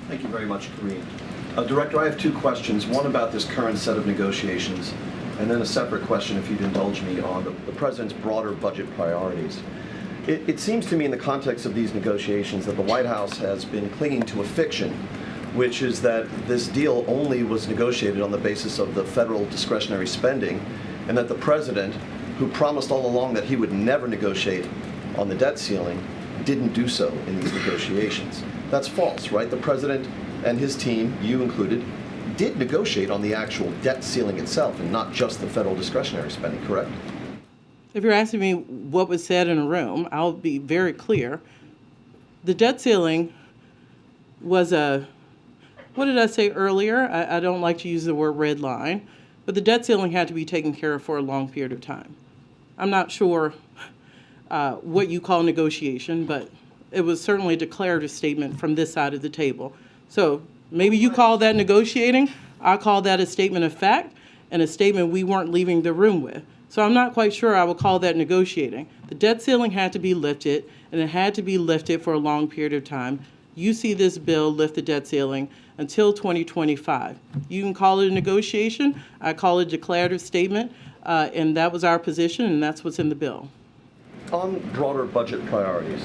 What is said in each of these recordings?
Thank you very much, Kareem. Director, I have two questions, one about this current set of negotiations, and then a separate question, if you'd indulge me, on the President's broader budget priorities. It seems to me in the context of these negotiations that the White House has been clinging to a fiction, which is that this deal only was negotiated on the basis of the federal discretionary spending, and that the President, who promised all along that he would never negotiate on the debt ceiling, didn't do so in these negotiations. That's false, right? The President and his team, you included, did negotiate on the actual debt ceiling itself and not just the federal discretionary spending, correct? If you're asking me what was said in a room, I'll be very clear. The debt ceiling was what did I say earlier? I don't like to use the word red line, but the debt ceiling had to be taken care of for a long period of time. I'm not sure what you call negotiation, but it was certainly a declarative statement from this side of the table. So maybe you call that negotiating. I call that a statement of fact and a statement we weren't leaving the room with. So I'm not quite sure I would call that negotiating. The debt ceiling had to be lifted, and it had to be lifted for a long period of time. You see this bill lift the debt ceiling until 2025. You can call it a negotiation. I call it a declarative statement, and that was our position, and that's what's in the bill. On broader budget priorities,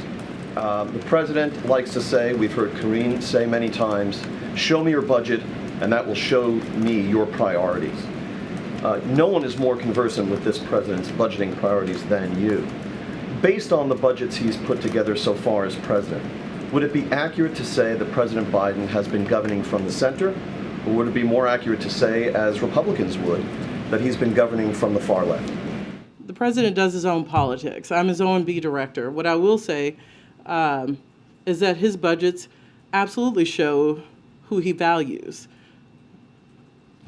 the President likes to say, we've heard Karine say many times, show me your budget and that will show me your priorities. No one is more conversant with this President's budgeting priorities than you. Based on the budgets he's put together so far as President, would it be accurate to say that President Biden has been governing from the center, or would it be more accurate to say, as Republicans would, that he's been governing from the far left? The President does his own politics. I'm his OMB director. What I will say is that his budgets absolutely show who he values.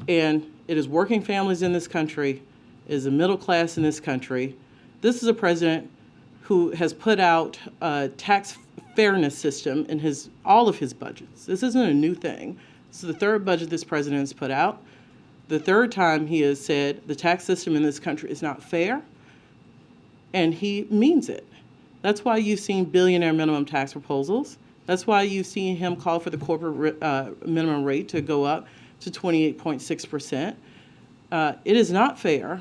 And it is working families in this country, it is the middle class in this country. This is a president who has put out a tax fairness system in all of his budgets. This isn't a new thing. This is the third budget this president has put out. The third time he has said the tax system in this country is not fair, and he means it. That's why you've seen billionaire minimum tax proposals. That's why you've seen him call for the corporate minimum rate to go up to 28.6%. It is not fair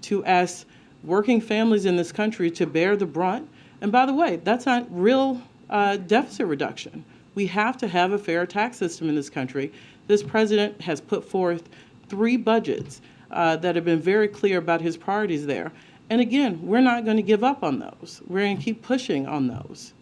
to ask working families in this country to bear the brunt. And by the way, that's not real deficit reduction. We have to have a fair tax system in this country. This president has put forth 3 budgets that have been very clear about his priorities there. And again, we're not going to give up on those. We're going to keep pushing on those.